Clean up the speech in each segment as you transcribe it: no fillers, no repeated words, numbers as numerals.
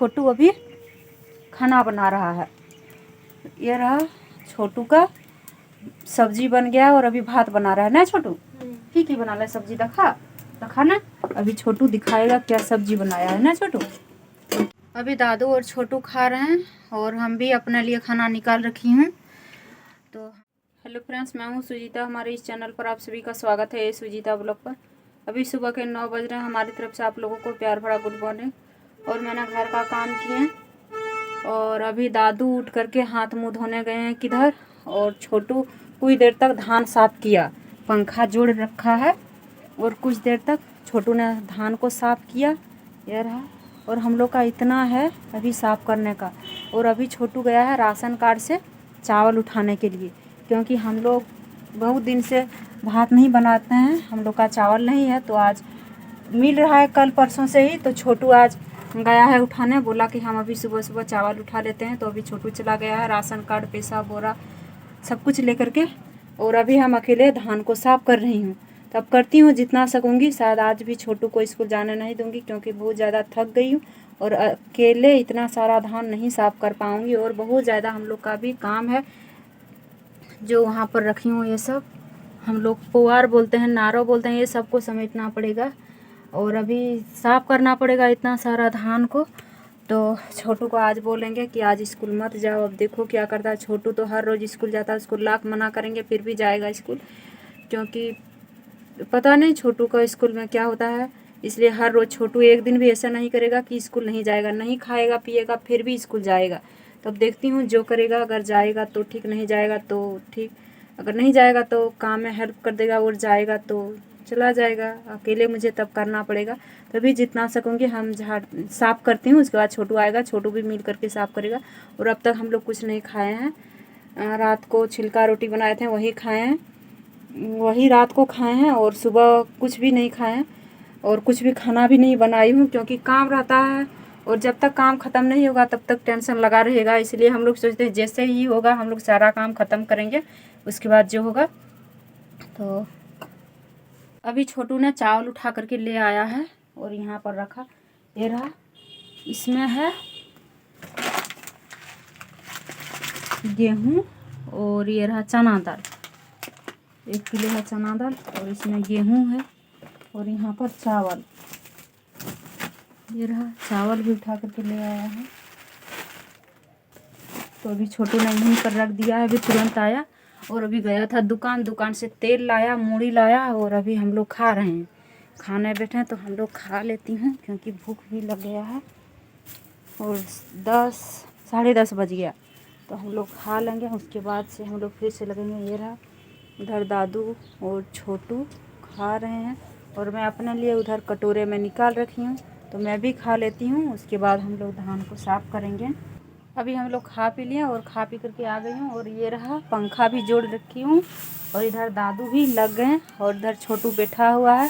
छोटू अभी खाना बना रहा है। ये रहा छोटू का सब्जी बन गया और अभी भात बना रहा है ना छोटू। ठीक ही बना रहा है सब्जी, रखा ना। अभी छोटू दिखाएगा क्या सब्जी बनाया है ना छोटू। अभी दादू और छोटू खा रहे हैं और हम भी अपने लिए खाना निकाल रखी हूँ। तो हेलो फ्रेंड्स, मैं हूँ सुजीता। हमारे इस चैनल पर आप सभी का स्वागत है, सुजीता ब्लॉग पर। अभी सुबह के 9 बज रहे हैं। हमारी तरफ से आप लोगों को प्यार भरा गुड मॉर्निंग। और मैंने घर का काम किए और अभी दादू उठ करके हाथ मुंह धोने गए हैं किधर, और छोटू कुछ देर तक धान साफ किया। पंखा जोड़ रखा है और कुछ देर तक छोटू ने धान को साफ किया। यह रहा। और हम लोग का इतना है अभी साफ करने का। और अभी छोटू गया है राशन कार्ड से चावल उठाने के लिए, क्योंकि हम लोग बहुत दिन से भात नहीं बनाते हैं, हम लोग का चावल नहीं है। तो आज मिल रहा है कल परसों से ही, तो छोटू आज गया है उठाने। बोला कि हम अभी सुबह सुबह चावल उठा लेते हैं। तो अभी छोटू चला गया है राशन कार्ड, पैसा, बोरा सब कुछ लेकर के। और अभी हम अकेले धान को साफ कर रही हूँ। तब करती हूँ जितना सकूँगी। शायद आज भी छोटू को स्कूल जाने नहीं दूँगी, क्योंकि बहुत ज़्यादा थक गई हूँ और अकेले इतना सारा धान नहीं साफ कर पाऊँगी। और बहुत ज़्यादा हम लोग का भी काम है। जो वहाँ पर रखी हूँ ये सब हम लोग पुआर बोलते हैं, नारो बोलते हैं, ये सबको समेटना पड़ेगा और अभी साफ करना पड़ेगा इतना सारा धान को। तो छोटू को आज बोलेंगे कि आज स्कूल मत जाओ। अब देखो क्या करता है छोटू। तो हर रोज़ स्कूल जाता है, उसको लाख मना करेंगे फिर भी जाएगा स्कूल, क्योंकि पता नहीं छोटू का स्कूल में क्या होता है। इसलिए हर रोज़ छोटू एक दिन भी ऐसा नहीं करेगा कि स्कूल नहीं जाएगा। नहीं खाएगा पिएगा फिर भी स्कूल जाएगा। तो अब देखती हूँ जो करेगा। अगर जाएगा तो ठीक, नहीं जाएगा तो ठीक। अगर नहीं जाएगा तो काम में हेल्प कर देगा और जाएगा तो चला जाएगा। अकेले मुझे तब करना पड़ेगा। तभी जितना सकूँगी हम साफ़ करती हूँ। उसके बाद छोटू आएगा, छोटू भी मिल करके साफ़ करेगा। और अब तक हम लोग कुछ नहीं खाए हैं। रात को छिलका रोटी बनाए थे वही खाए हैं, वही रात को खाए हैं। और सुबह कुछ भी नहीं खाए हैं और कुछ भी खाना भी नहीं बनाई हूँ, क्योंकि काम रहता है और जब तक काम ख़त्म नहीं होगा तब तक टेंशन लगा रहेगा। इसलिए हम लोग सोचते हैं जैसे ही होगा हम लोग सारा काम ख़त्म करेंगे, उसके बाद जो होगा। तो अभी छोटू ने चावल उठा करके ले आया है और यहाँ पर रखा। ये रहा, इसमें है गेहूँ और ये रहा चना दाल। 1 किलो है चना दाल और इसमें गेहूँ है और यहाँ पर चावल। ये रहा, चावल भी उठा करके ले आया है। तो अभी छोटू ने यहीं पर रख दिया है। अभी तुरंत आया और अभी गया था दुकान से तेल लाया, मूढ़ी लाया और अभी हम लोग खा रहे हैं। खाने बैठे हैं तो हम लोग खा लेती हूँ, क्योंकि भूख भी लग गया है और 10 साढ़े 10 बज गया। तो हम लोग खा लेंगे, उसके बाद से हम लोग फिर से लगेंगे। ये रहा, उधर दादू और छोटू खा रहे हैं और मैं अपने लिए उधर कटोरे में निकाल रखी हूँ। तो मैं भी खा लेती हूँ, उसके बाद हम लोग धान को साफ़ करेंगे। अभी हम लोग खा पी लिए और खा पी करके आ गई हूँ। और ये रहा, पंखा भी जोड़ रखी हूँ और इधर दादू भी लग गए और इधर छोटू बैठा हुआ है।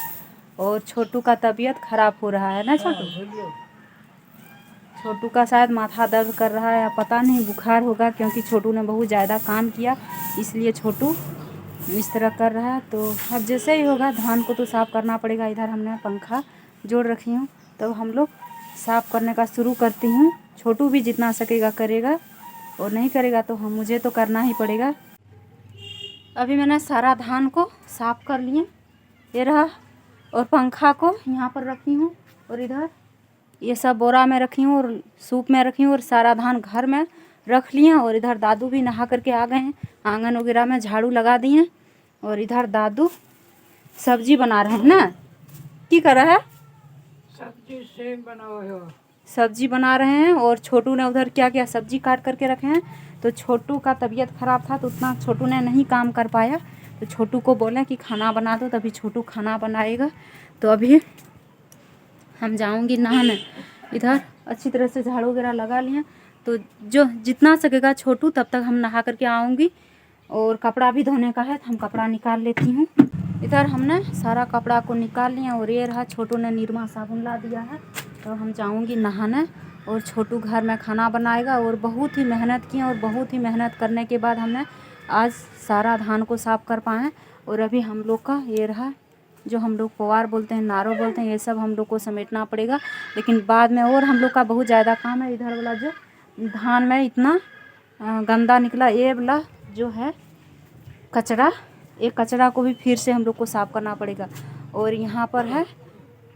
और छोटू का तबीयत ख़राब हो रहा है ना छोटू का शायद माथा दर्द कर रहा है या पता नहीं बुखार होगा, क्योंकि छोटू ने बहुत ज़्यादा काम किया इसलिए छोटू इस तरह कर रहा है। तो अब जैसे ही होगा धान को तो साफ़ करना पड़ेगा। इधर हमने पंखा जोड़ रखी हूँ, तो हम लोग साफ़ करने का शुरू करती हूँ। छोटू भी जितना सकेगा करेगा और नहीं करेगा तो मुझे तो करना ही पड़ेगा। अभी मैंने सारा धान को साफ़ कर लिए। ये रहा, और पंखा को यहाँ पर रखी हूँ और इधर ये सब बोरा में रखी हूँ और सूप में रखी हूँ और सारा धान घर में रख लिए। और इधर दादू भी नहा करके आ गए हैं, आंगन वगैरह में झाड़ू लगा दिए हैं। और इधर दादू सब्जी बना रहे हैं ना, क्या कर रहा है? सब्जी सेम बनाओ हो। सब्जी बना रहे हैं। और छोटू ने उधर क्या क्या सब्जी काट करके रखे हैं। तो छोटू का तबीयत ख़राब था तो उतना छोटू ने नहीं काम कर पाया। तो छोटू को बोले कि खाना बना दो, तभी छोटू खाना बनाएगा। तो अभी हम जाऊंगी नहाने। इधर अच्छी तरह से झाड़ू वगैरह लगा लिए, तो जो जितना सकेगा छोटू तब तक हम नहा करके आऊँगी। और कपड़ा भी धोने का है तो हम कपड़ा निकाल लेती हूँ। इधर हमने सारा कपड़ा को निकाल लिया और ये रहा, छोटू ने निरमा साबुन ला दिया है। तो हम जाऊंगी नहाने और छोटू घर में खाना बनाएगा। और बहुत ही मेहनत की और बहुत ही मेहनत करने के बाद हमने आज सारा धान को साफ़ कर पाए। और अभी हम लोग का ये रहा जो हम लोग पुआर बोलते हैं, नारो बोलते हैं, ये सब हम लोग को समेटना पड़ेगा। लेकिन बाद में और हम लोग का बहुत ज़्यादा काम है। इधर वाला जो धान में इतना गंदा निकला, ये वाला जो है कचरा, एक कचरा को भी फिर से हम लोग को साफ़ करना पड़ेगा। और यहाँ पर है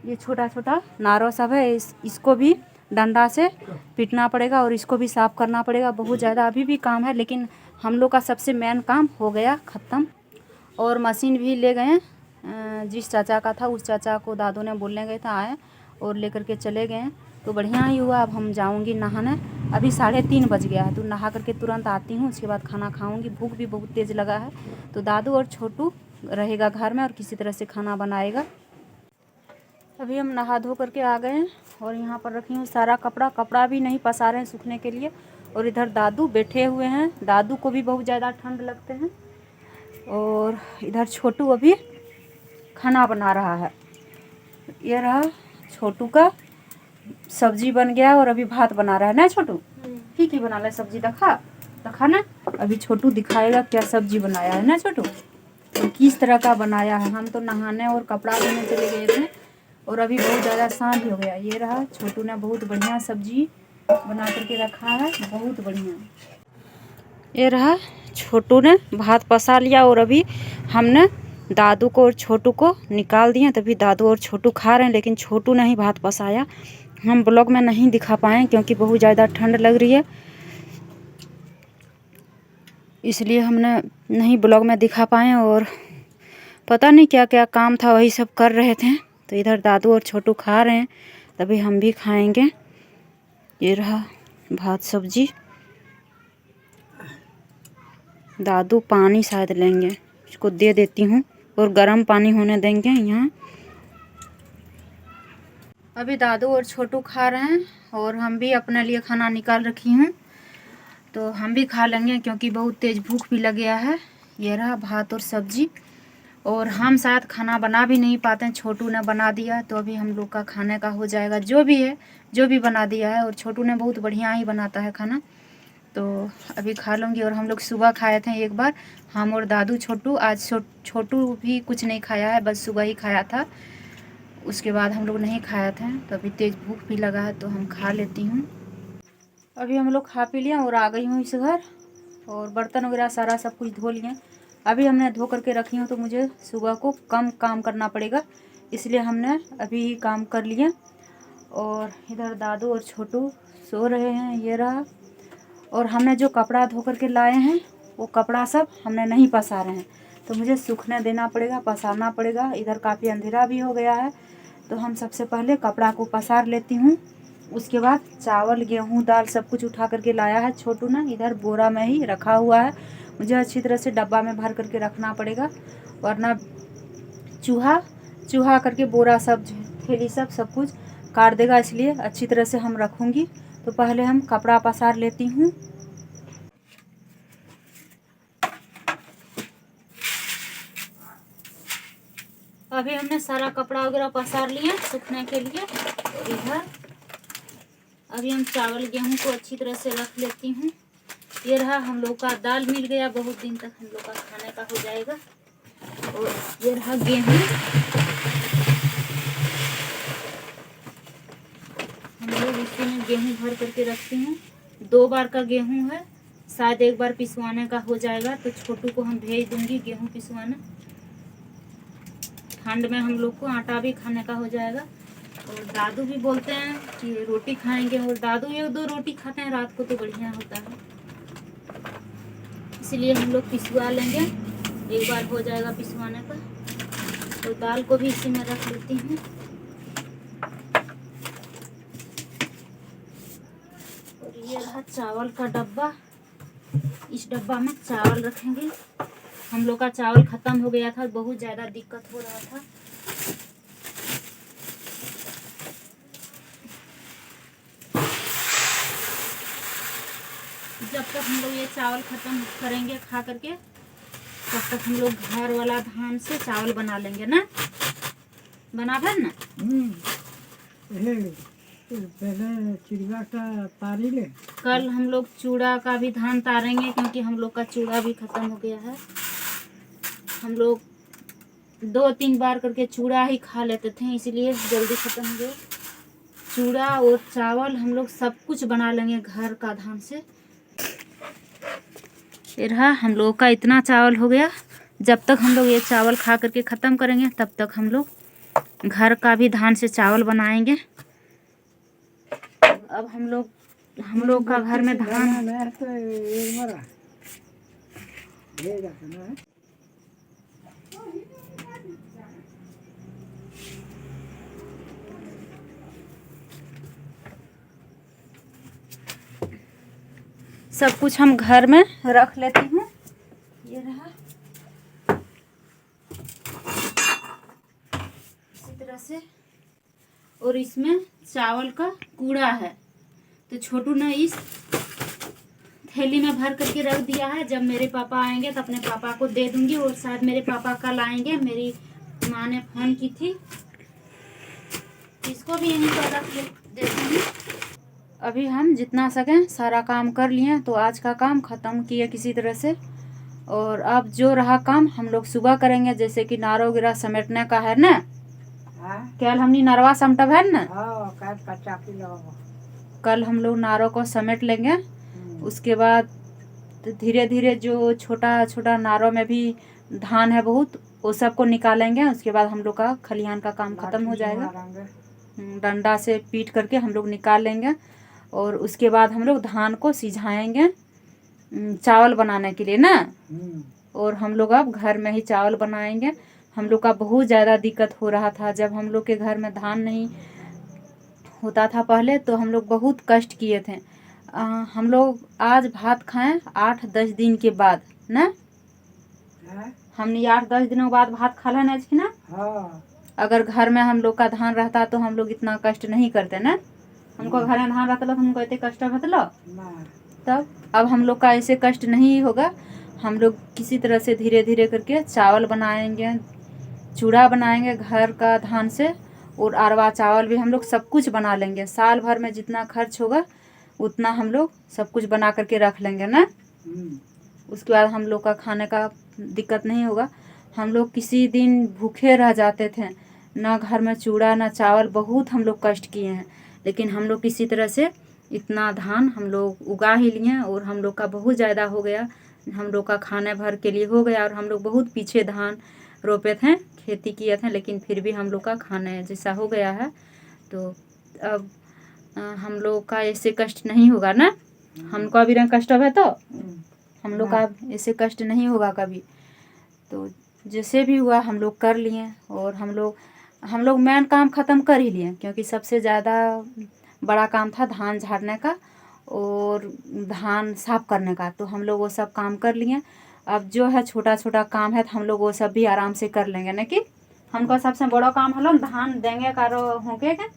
ये छोटा छोटा नारो सब है, इसको भी डंडा से पीटना पड़ेगा और इसको भी साफ़ करना पड़ेगा। बहुत ज़्यादा अभी भी काम है, लेकिन हम लोग का सबसे मेन काम हो गया ख़त्म। और मशीन भी ले गए, जिस चाचा का था उस चाचा को दादू ने बोलने गए थे, आए और लेकर के चले गए। तो बढ़िया ही हुआ। अब हम जाऊंगी नहाने, अभी 3:30 बज गया है, तो नहा करके तुरंत आती हूँ, उसके बाद खाना खाऊंगी। भूख भी बहुत तेज़ लगा है। तो दादू और छोटू रहेगा घर में और किसी तरह से खाना बनाएगा। अभी हम नहा धो करके आ गए हैं और यहाँ पर रखी हूँ सारा कपड़ा भी नहीं पसा रहे हैं सूखने के लिए। और इधर दादू बैठे हुए हैं, दादू को भी बहुत ज़्यादा ठंड लगते हैं। और इधर छोटू अभी खाना बना रहा है। ये रहा छोटू का सब्जी बन गया और अभी भात बना रहा है ना छोटू। ठीक ही बना रहा है सब्जी, दिखा ना। अभी छोटू दिखाएगा क्या सब्जी बनाया है ना छोटू, तो किस तरह का बनाया है। हम तो नहाने और कपड़ा धोने चले गए थे और अभी बहुत ज़्यादा सांझ हो गया। ये रहा छोटू ने बहुत बढ़िया सब्जी बना करके रखा है, बहुत बढ़िया। ये रहा छोटू ने भात पसा लिया और अभी हमने दादू को और छोटू को निकाल दिया। तभी दादू और छोटू खा रहे हैं, लेकिन छोटू ने ही भात पसाया। हम ब्लॉग में नहीं दिखा पाए क्योंकि बहुत ज़्यादा ठंड लग रही है, इसलिए हमने नहीं ब्लॉग में दिखा पाए। और पता नहीं क्या क्या काम था, वही सब कर रहे थे। तो इधर दादू और छोटू खा रहे हैं, तभी हम भी खाएंगे। ये रहा भात सब्जी। दादू पानी शायद लेंगे, इसको दे देती हूँ और गर्म पानी होने देंगे यहाँ। अभी दादू और छोटू खा रहे हैं और हम भी अपने लिए खाना निकाल रखी हूँ, तो हम भी खा लेंगे क्योंकि बहुत तेज़ भूख भी लग गया है। ये रहा भात और सब्जी। और हम शायद खाना बना भी नहीं पाते हैं, छोटू ने बना दिया, तो अभी हम लोग का खाने का हो जाएगा। जो भी है, जो भी बना दिया है, और छोटू ने बहुत बढ़िया ही बनाता है खाना, तो अभी खा लूँगी। और हम लोग सुबह खाए थे एक बार, हम और दादू छोटू। आज छोटू भी कुछ नहीं खाया है, बस सुबह ही खाया था, उसके बाद हम लोग नहीं खाया था। तो अभी तेज़ भूख भी लगा है तो हम खा लेती हूँ। अभी हम लोग खा पी लिया और आ गई हूँ इस घर, और बर्तन वगैरह सारा सब कुछ धो लिए। अभी हमने धो करके रखी हूँ, तो मुझे सुबह को कम काम करना पड़ेगा, इसलिए हमने अभी ही काम कर लिया। और इधर दादू और छोटू सो रहे हैं। ये रहा। और हमने जो कपड़ा धो करके लाए हैं वो कपड़ा सब हमने नहीं पसा रहे हैं, तो मुझे सूखने देना पड़ेगा, पसारना पड़ेगा। इधर काफ़ी अंधेरा भी हो गया है, तो हम सबसे पहले कपड़ा को पसार लेती हूँ। उसके बाद चावल गेहूँ दाल सब कुछ उठा करके लाया है छोटू ने, इधर बोरा में ही रखा हुआ है। मुझे अच्छी तरह से डब्बा में भर करके रखना पड़ेगा, वरना चूहा करके बोरा सब थैली सब कुछ काट देगा, इसलिए अच्छी तरह से हम रखूँगी। तो पहले हम कपड़ा पसार लेती हूँ। अभी हमने सारा कपड़ा वगैरह पसार लिया सूखने के लिए। और इधर अभी हम चावल गेहूं को अच्छी तरह से रख लेती हूँ। ये रहा हम लोग का दाल, मिल गया, बहुत दिन तक हम लोग का खाने का हो जाएगा। और ये रहा गेहूं, हम लोग इसी में गेहूं भर करके रखते हैं। 2 बार का गेहूं है, शायद एक बार पिसवाने का हो जाएगा, तो छोटू को हम भेज दूंगी गेहूं पिसवाने। ठंड में हम लोग को आटा भी खाने का हो जाएगा। और दादू भी बोलते हैं कि रोटी खाएंगे, और दादू 1-2 रोटी खाते हैं रात को, तो बढ़िया होता है, इसलिए हम लोग पिसवा लेंगे, एक बार हो जाएगा पिसवाने का। तो दाल को भी इसी में रख लेती हूँ। और ये रहा चावल का डब्बा, इस डब्बा में चावल रखेंगे। हम लोग का चावल ख़त्म हो गया था, बहुत ज़्यादा दिक्कत हो रहा था। जब तक हम लोग ये चावल ख़त्म करेंगे खा करके, तब तक हम लोग घर वाला धान से चावल बना लेंगे ना, बना भर ना। पहले चिड़िया का तारी ले। कल हम लोग चूड़ा का भी धान तारेंगे, क्योंकि हम लोग का चूड़ा भी ख़त्म हो गया है। हम लोग 2-3 बार करके चूड़ा ही खा लेते थे, इसलिए जल्दी ख़त्म हो गया। चूड़ा और चावल हम लोग सब कुछ बना लेंगे घर का धान से। ये रहा हम लोगों का इतना चावल हो गया। जब तक हम लोग ये चावल खा करके ख़त्म करेंगे तब तक हम लोग घर का भी धान से चावल बनाएंगे। अब हम लोग का घर में धान सब कुछ हम घर में रख लेती हूँ। ये रहा इसी तरह से। और इसमें चावल का कूड़ा है, तो छोटू ने इस थैली में भर करके रख दिया है। जब मेरे पापा आएंगे तो अपने पापा को दे दूंगी। और शायद मेरे पापा कल आएंगे, मेरी माँ ने फोन की थी। इसको भी यहीं पर रख देती हूँ। अभी हम जितना सकें सारा काम कर लिए, तो आज का काम ख़त्म किए किसी तरह से। और अब जो रहा काम हम लोग सुबह करेंगे, जैसे कि नारो गिरा समेटने का है ना। कल हमने नरवा समटब है ना, कल हम लोग नारों को समेट लेंगे। उसके बाद धीरे धीरे जो छोटा छोटा नारों में भी धान है बहुत, वो सबको निकालेंगे। उसके बाद हम लोग का खलिहान का काम ख़त्म हो जाएगा। डंडा से पीट करके हम लोग निकाल लेंगे। और उसके बाद हम लोग धान को सिझाएंगे चावल बनाने के लिए ना। और हम लोग अब घर में ही चावल बनाएंगे। हम लोग का बहुत ज़्यादा दिक्कत हो रहा था। जब हम लोग के घर में धान नहीं होता था पहले, तो हम लोग बहुत कष्ट किए थे। हम लोग आज भात खाएं 8-10 दिन के बाद ना। हमने 8-10 दिनों बाद भात खा लेना है ना। अगर घर में हम लोग का धान रहता तो हम लोग इतना कष्ट नहीं करते ना। हमको घर में धान रहता तो हमको इतने कष्ट होता। तब अब हम लोग का ऐसे कष्ट नहीं होगा। हम लोग किसी तरह से धीरे धीरे करके चावल बनाएंगे, चूड़ा बनाएंगे घर का धान से। और अरवा चावल भी हम लोग सब कुछ बना लेंगे। साल भर में जितना खर्च होगा उतना हम लोग सब कुछ बना करके रख लेंगे ना। उसके बाद हम लोग का खाने का दिक्कत नहीं होगा। हम लोग किसी दिन भूखे रह जाते थे, ना घर में चूड़ा ना चावल, बहुत हम लोग कष्ट किए हैं। लेकिन हम लोग किसी तरह से इतना धान हम लोग उगा ही लिए। और हम लोग का बहुत ज़्यादा हो गया, हम लोग का खाने भर के लिए हो गया। और हम लोग बहुत पीछे धान रोपे थे, खेती किए थे, लेकिन फिर भी हम लोग का खाने जैसा हो गया है। तो अब हम लोग का ऐसे कष्ट नहीं होगा ना। हमको अभी रंग कष्ट है तो हम लोग का ऐसे कष्ट नहीं होगा कभी। तो जैसे भी हुआ हम लोग कर लिए। और हम लोग मेन काम ख़त्म कर ही लिए, क्योंकि सबसे ज़्यादा बड़ा काम था धान झाड़ने का और धान साफ करने का। तो हम लोग वो सब काम कर लिए। अब जो है छोटा छोटा काम है, तो हम लोग वो सब भी आराम से कर लेंगे ना। कि हमको सबसे बड़ा काम हलो धान देंगे कारो होंगे क्या।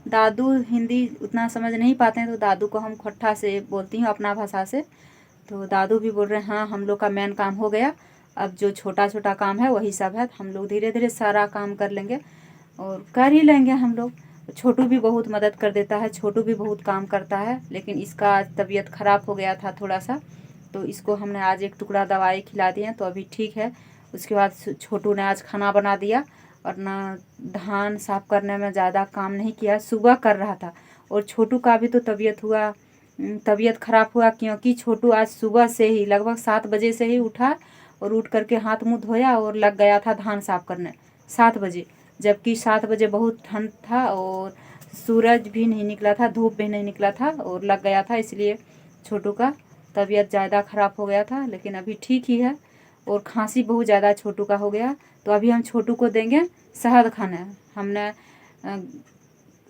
दादू हिंदी उतना समझ नहीं पाते हैं, तो दादू को हम खट्ठा से बोलती हूँ अपना भाषा से। तो दादू भी बोल रहे हैं हाँ हम लोग का मेन काम हो गया। अब जो छोटा छोटा काम है वही सब है। हम लोग धीरे धीरे सारा काम कर लेंगे और कर ही लेंगे हम लोग। छोटू भी बहुत मदद कर देता है, छोटू भी बहुत काम करता है। लेकिन इसका तबीयत ख़राब हो गया था थोड़ा सा, तो इसको हमने आज एक टुकड़ा दवाई खिला दिए, तो अभी ठीक है। उसके बाद छोटू ने आज खाना बना दिया। और ना धान साफ करने में ज़्यादा काम नहीं किया, सुबह कर रहा था। और छोटू का भी तो तबीयत ख़राब हुआ, क्योंकि छोटू आज सुबह से ही लगभग 7 बजे से ही उठा और उठ करके हाथ मुँह धोया और लग गया था धान साफ करने 7 बजे। जबकि 7 बजे बहुत ठंड था और सूरज भी नहीं निकला था, धूप भी नहीं निकला था, और लग गया था। इसलिए छोटू का तबीयत ज़्यादा ख़राब हो गया था, लेकिन अभी ठीक ही है। और खांसी बहुत ज़्यादा छोटू का हो गया। तो अभी हम छोटू को देंगे शहद खाना। हमने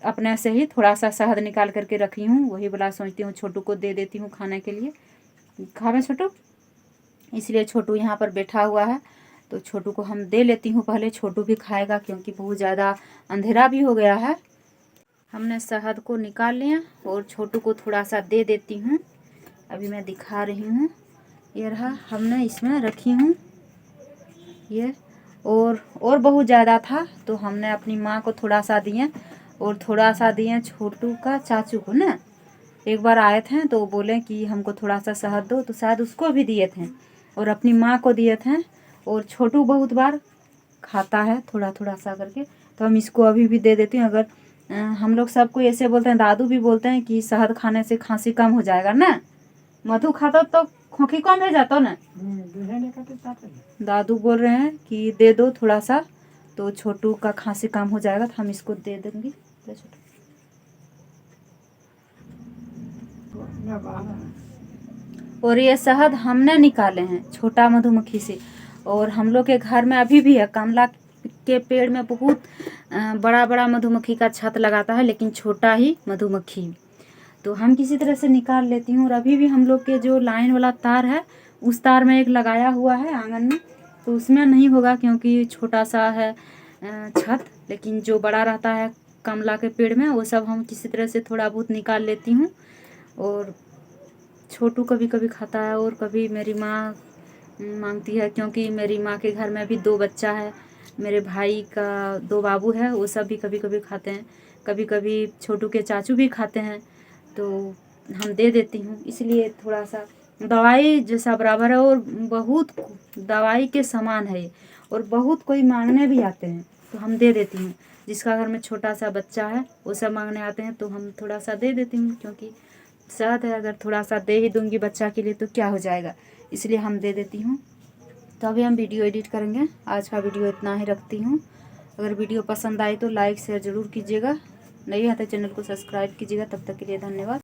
अपने से ही थोड़ा सा शहद निकाल करके रखी हूँ, वही वाला सोचती हूँ छोटू को दे देती हूँ खाने के लिए। खावे छोटू, इसलिए छोटू यहाँ पर बैठा हुआ है, तो छोटू को हम दे लेती हूँ पहले। छोटू भी खाएगा, क्योंकि बहुत ज़्यादा अंधेरा भी हो गया है। हमने शहद को निकाल लिया और छोटू को थोड़ा सा दे देती हूँ। अभी मैं दिखा रही हूँ, ये रहा हमने इसमें रखी हूँ ये। और बहुत ज़्यादा था, तो हमने अपनी माँ को थोड़ा सा दिए और थोड़ा सा दिए छोटू का चाचू को ना। एक बार आए थे तो बोले कि हमको थोड़ा सा शहद दो, तो शायद उसको भी दिए थे और अपनी माँ को दिए थे। और छोटू बहुत बार खाता है थोड़ा थोड़ा सा करके, तो हम इसको अभी भी दे देती हूँ। अगर हम लोग सबको ऐसे बोलते हैं, दादू भी बोलते हैं कि शहद खाने से खांसी कम हो जाएगा ना। मधु खाता तो खोखी कम हो जाता ना। दादू बोल रहे हैं कि दे दो थोड़ा सा, तो छोटू का खांसी कम हो जाएगा, तो हम इसको दे देंगे। छोटू और ये शहद हमने निकाले हैं छोटा मधुमक्खी से, और हम लोग के घर में अभी भी है। कमला के पेड़ में बहुत बड़ा बड़ा मधुमक्खी का छत्त लगाता है, लेकिन छोटा ही मधुमक्खी, तो हम किसी तरह से निकाल लेती हूँ। और अभी भी हम लोग के जो लाइन वाला तार है, उस तार में एक लगाया हुआ है आंगन में, तो उसमें नहीं होगा क्योंकि छोटा सा है छत। लेकिन जो बड़ा रहता है कमला के पेड़ में, वो सब हम किसी तरह से थोड़ा बहुत निकाल लेती हूँ। और छोटू कभी कभी खाता है, और कभी मेरी माँ मांगती है, क्योंकि मेरी माँ के घर में भी 2 बच्चा है, मेरे भाई का 2 बाबू है, वो सब भी कभी कभी खाते हैं। कभी कभी छोटू के चाचू भी खाते हैं, तो हम दे देती हूँ। इसलिए थोड़ा सा दवाई जैसा बराबर है, और बहुत दवाई के समान है, और बहुत कोई मांगने भी आते हैं, तो हम दे देती हूँ। जिसका घर में छोटा सा बच्चा है, वो सब मांगने आते हैं, तो हम थोड़ा सा दे देती हूँ, क्योंकि शहद है, अगर थोड़ा सा दे ही दूंगी बच्चा के लिए तो क्या हो जाएगा, इसलिए हम दे देती हूँ। तो अभी हम वीडियो एडिट करेंगे। आज का वीडियो इतना ही रखती हूँ। अगर वीडियो पसंद आई तो लाइक शेयर ज़रूर कीजिएगा, नहीं है तो चैनल को सब्सक्राइब कीजिएगा। तब तक के लिए धन्यवाद।